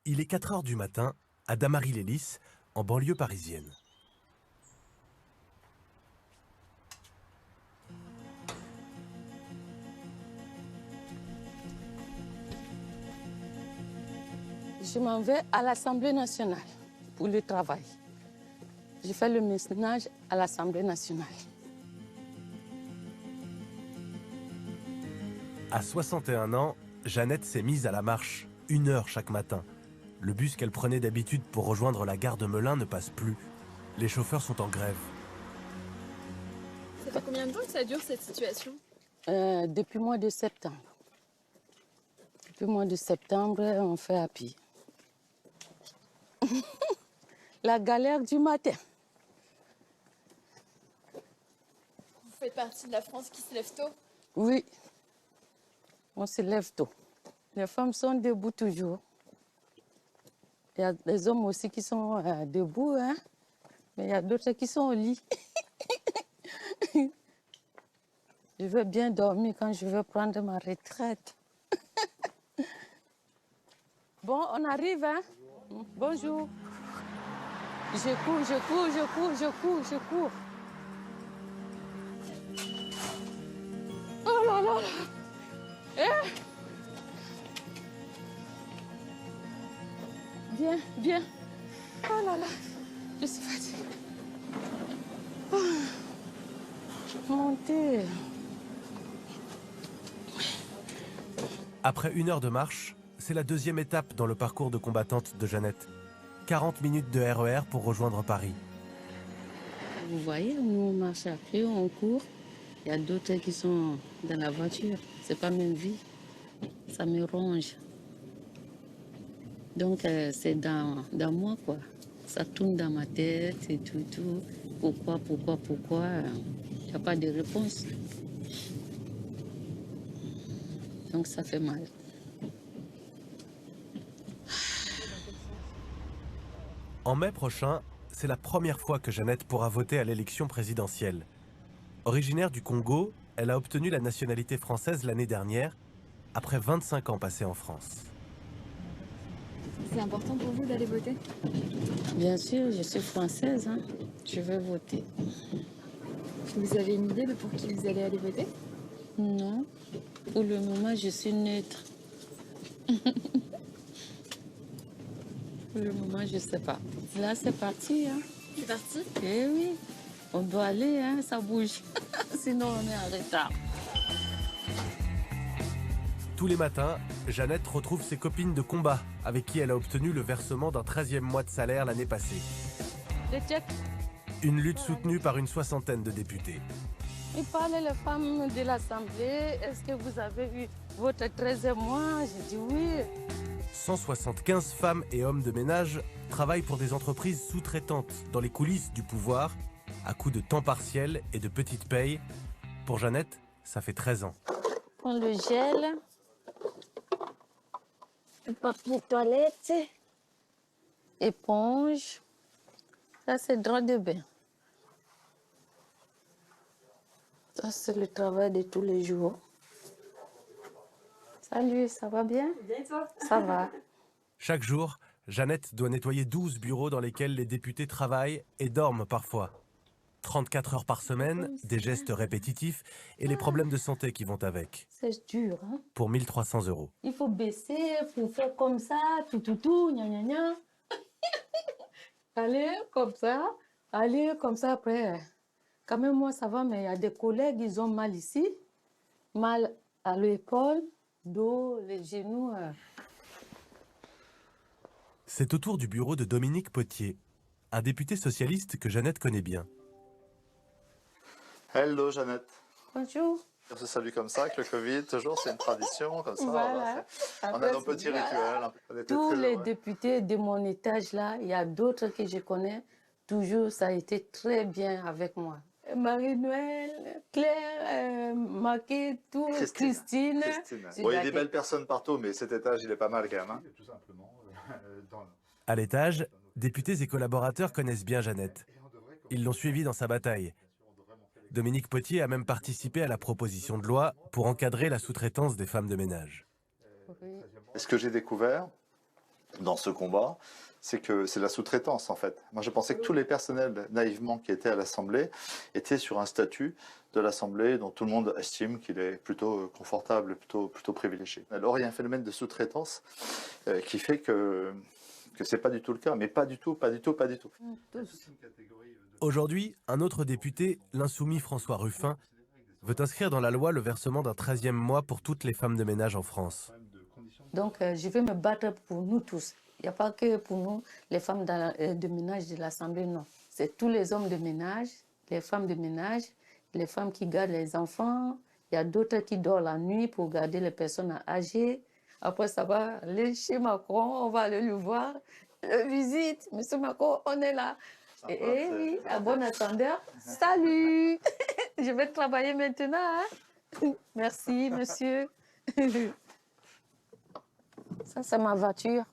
Il est 4 heures du matin à Damary-lès-Lys, en banlieue parisienne. Je m'en vais à l'Assemblée nationale pour le travail. Je fais le ménage à l'Assemblée nationale. À 61 ans, Jeannette s'est mise à la marche, 1 heure chaque matin. Le bus qu'elle prenait d'habitude pour rejoindre la gare de Melun ne passe plus. Les chauffeurs sont en grève. Ça fait combien de temps que ça dure cette situation? Depuis le mois de septembre. Depuis le mois de septembre, on fait à pied. La galère du matin. Vous faites partie de la France qui se lève tôt? Oui, on se lève tôt. Les femmes sont debout toujours. Il y a des hommes aussi qui sont debout, hein? Mais il y a d'autres qui sont au lit. Je veux bien dormir quand je veux prendre ma retraite. Bon, on arrive, hein? Bonjour. Je cours, je cours, je cours, je cours, je cours. Oh là là là! Eh! Viens, viens. Oh là là, je suis fatiguée. Oh. Montez. Après 1 heure de marche, c'est la deuxième étape dans le parcours de combattante de Jeannette. 40 minutes de RER pour rejoindre Paris. Vous voyez, nous on marche à pied, on court. Il y a d'autres qui sont dans la voiture. C'est pas même vie. Ça me ronge. Donc c'est dans moi, quoi. Ça tourne dans ma tête et tout, tout. Pourquoi? Il n'y a pas de réponse. Donc ça fait mal. En mai prochain, c'est la première fois que Jeannette pourra voter à l'élection présidentielle. Originaire du Congo, elle a obtenu la nationalité française l'année dernière, après 25 ans passés en France. C'est important pour vous d'aller voter? Bien sûr, je suis française, hein. Je veux voter. Vous avez une idée de pour qui vous allez aller voter? Non, pour le moment, je suis neutre. Pour le moment, je ne sais pas. Là, c'est parti, hein. C'est parti? Eh oui, on doit aller, hein, ça bouge. Sinon, on est en retard. Tous les matins, Jeannette retrouve ses copines de combat, avec qui elle a obtenu le versement d'un 13e mois de salaire l'année passée. Le tchèque, Une lutte soutenue par une 60aine de députés. il parlait les femmes de l'Assemblée. Est-ce que vous avez eu votre 13e mois? J'ai dit oui. 175 femmes et hommes de ménage travaillent pour des entreprises sous-traitantes dans les coulisses du pouvoir, à coups de temps partiel et de petites payes. Pour Jeannette, ça fait 13 ans. On le gèle. Le papier toilette. Éponge. Ça, c'est drap de bain. Ça, c'est le travail de tous les jours. Salut, ça va bien? Bien et toi? Ça va. Chaque jour, Jeannette doit nettoyer 12 bureaux dans lesquels les députés travaillent et dorment parfois. 34 heures par semaine, des gestes répétitifs et les problèmes de santé qui vont avec. C'est dur, hein? Pour 1 300 €. Il faut baisser, il faut faire comme ça, tout, gna gna gna. Allez, comme ça après. Quand même, moi, ça va, mais il y a des collègues, ils ont mal ici, mal à l'épaule, dos, les genoux. C'est au tour du bureau de Dominique Potier, un député socialiste que Jeannette connaît bien. Hello Jeannette. Bonjour. On se salue comme ça avec le Covid, toujours c'est une tradition comme ça. Voilà. On a Après, nos petits voilà. rituels. On était Tous très les heureux. députés de mon étage là, il y a d'autres que je connais. Toujours, ça a été très bien avec moi. Marie-Noël, Claire, Maquet, tout, Christine. Bon, il y a des belles personnes partout, mais cet étage il est pas mal quand même. Hein. Tout simplement, À l'étage, députés et collaborateurs connaissent bien Jeannette. Ils l'ont suivie dans sa bataille. Dominique Potier a même participé à la proposition de loi pour encadrer la sous-traitance des femmes de ménage. Et ce que j'ai découvert, dans ce combat, c'est que c'est la sous-traitance en fait. Moi je pensais que tous les personnels naïvement qui étaient à l'Assemblée étaient sur un statut de l'Assemblée dont tout le monde estime qu'il est plutôt confortable, plutôt privilégié. Alors il y a un phénomène de sous-traitance qui fait que c'est pas du tout le cas, mais pas du tout. Aujourd'hui, un autre député, l'insoumis François Ruffin, veut inscrire dans la loi le versement d'un 13e mois pour toutes les femmes de ménage en France. Donc, je vais me battre pour nous tous. Il n'y a pas que pour nous, les femmes de ménage de l'Assemblée, non. C'est tous les hommes de ménage, les femmes de ménage, les femmes qui gardent les enfants. Il y a d'autres qui dorment la nuit pour garder les personnes âgées. Après, ça va aller chez Macron, on va aller le voir. Visite, Monsieur Macron, on est là. Et oui, à bon attendeur, salut. Je vais travailler maintenant. Hein? Merci, monsieur. Ça, c'est ma voiture.